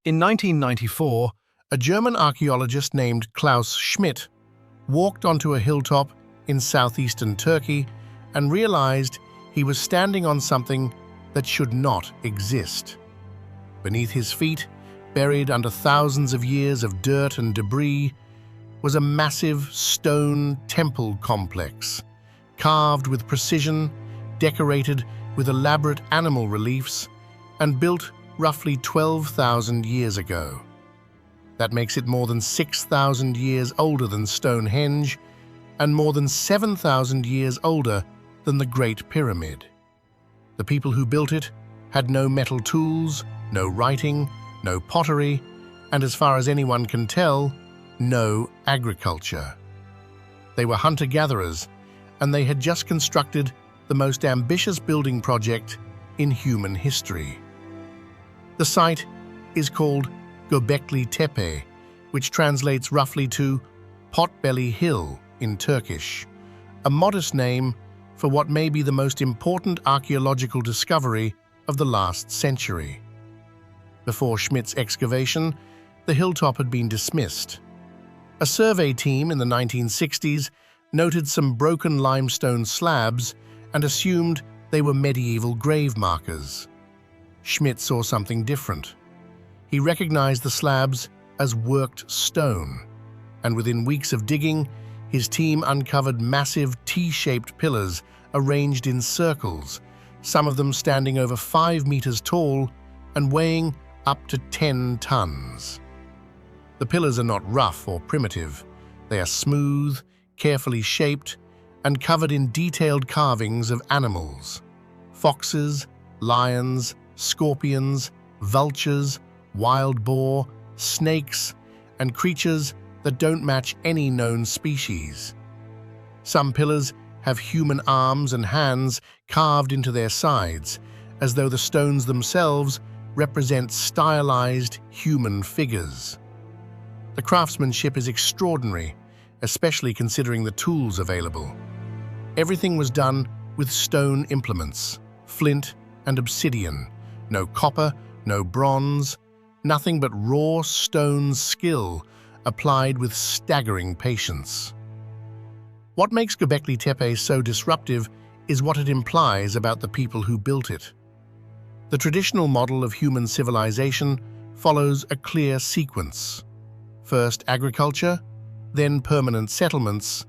In 1994, a German archaeologist named Klaus Schmidt walked onto a hilltop in southeastern Turkey and realized he was standing on something that should not exist. Beneath his feet, buried under thousands of years of dirt and debris, was a massive stone temple complex, carved with precision, decorated with elaborate animal reliefs, and built roughly 12,000 years ago. That makes it more than 6,000 years older than Stonehenge and more than 7,000 years older than the Great Pyramid. The people who built it had no metal tools, no writing, no pottery, and as far as anyone can tell, no agriculture. They were hunter-gatherers, and they had just constructed the most ambitious building project in human history. The site is called Gobekli Tepe, which translates roughly to Potbelly Hill in Turkish, a modest name for what may be the most important archaeological discovery of the last century. Before Schmidt's excavation, the hilltop had been dismissed. A survey team in the 1960s noted some broken limestone slabs and assumed they were medieval grave markers. Schmidt saw something different. He recognized the slabs as worked stone, and within weeks of digging, his team uncovered massive T-shaped pillars arranged in circles, some of them standing over 5 meters tall and weighing up to 10 tons. The pillars are not rough or primitive. They are smooth, carefully shaped, and covered in detailed carvings of animals: foxes, lions, scorpions, vultures, wild boar, snakes, and creatures that don't match any known species. Some pillars have human arms and hands carved into their sides, as though the stones themselves represent stylized human figures. The craftsmanship is extraordinary, especially considering the tools available. Everything was done with stone implements, flint and obsidian, no copper, no bronze, nothing but raw stone skill applied with staggering patience. What makes Gobekli Tepe so disruptive is what it implies about the people who built it. The traditional model of human civilization follows a clear sequence. First agriculture, then permanent settlements,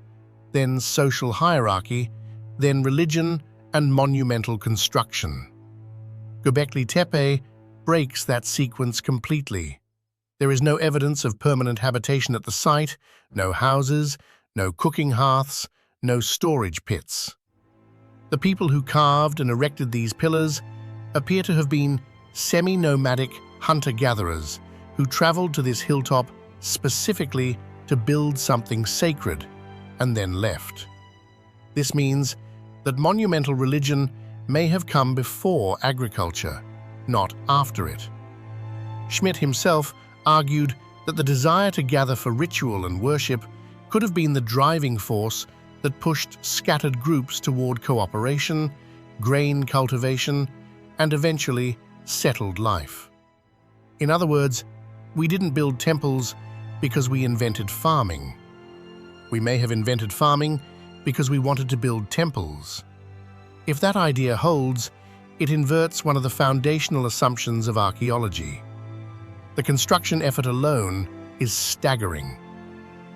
then social hierarchy, then religion and monumental construction. Gobekli Tepe breaks that sequence completely. There is no evidence of permanent habitation at the site, no houses, no cooking hearths, no storage pits. The people who carved and erected these pillars appear to have been semi-nomadic hunter-gatherers who traveled to this hilltop specifically to build something sacred and then left. This means that monumental religion may have come before agriculture, not after it. Schmidt himself argued that the desire to gather for ritual and worship could have been the driving force that pushed scattered groups toward cooperation, grain cultivation, and eventually settled life. In other words, we didn't build temples because we invented farming. We may have invented farming because we wanted to build temples. If that idea holds, it inverts one of the foundational assumptions of archaeology. The construction effort alone is staggering.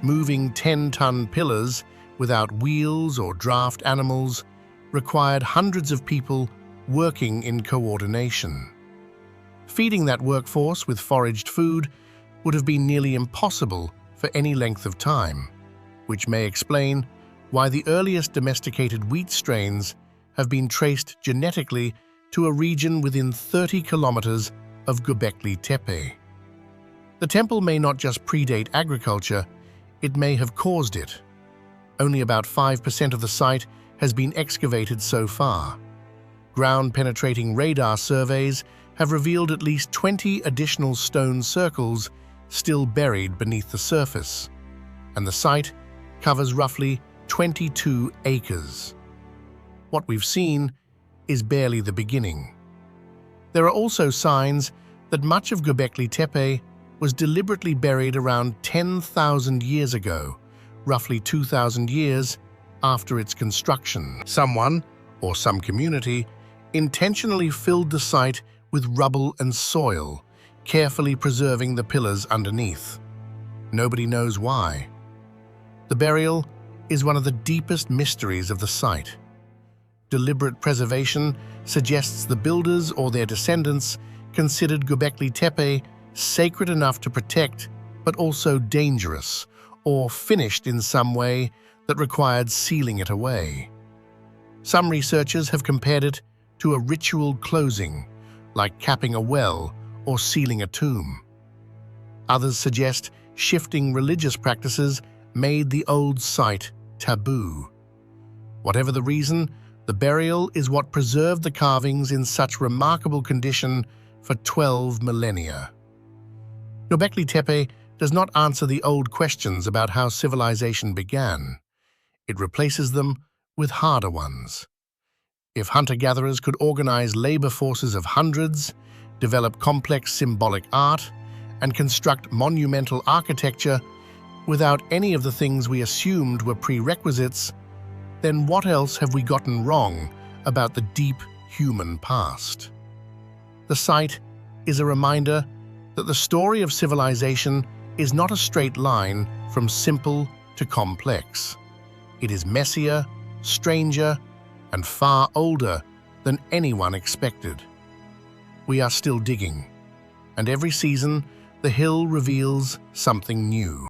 Moving 10-ton pillars without wheels or draft animals required hundreds of people working in coordination. Feeding that workforce with foraged food would have been nearly impossible for any length of time, which may explain why the earliest domesticated wheat strains have been traced genetically to a region within 30 kilometers of Gobekli Tepe. The temple may not just predate agriculture, it may have caused it. Only about 5% of the site has been excavated so far. Ground-penetrating radar surveys have revealed at least 20 additional stone circles still buried beneath the surface, and the site covers roughly 22 acres. What we've seen is barely the beginning. There are also signs that much of Gobekli Tepe was deliberately buried around 10,000 years ago, roughly 2,000 years after its construction. Someone, or some community, intentionally filled the site with rubble and soil, carefully preserving the pillars underneath. Nobody knows why. The burial is one of the deepest mysteries of the site. Deliberate preservation suggests the builders or their descendants considered Gobekli Tepe sacred enough to protect, but also dangerous, or finished in some way that required sealing it away. Some researchers have compared it to a ritual closing, like capping a well or sealing a tomb. Others suggest shifting religious practices made the old site taboo. Whatever the reason, the burial is what preserved the carvings in such remarkable condition for 12 millennia. Gobekli Tepe does not answer the old questions about how civilization began. It replaces them with harder ones. If hunter-gatherers could organize labor forces of hundreds, develop complex symbolic art, and construct monumental architecture without any of the things we assumed were prerequisites, then what else have we gotten wrong about the deep human past? The site is a reminder that the story of civilization is not a straight line from simple to complex. It is messier, stranger, and far older than anyone expected. We are still digging, and every season the hill reveals something new.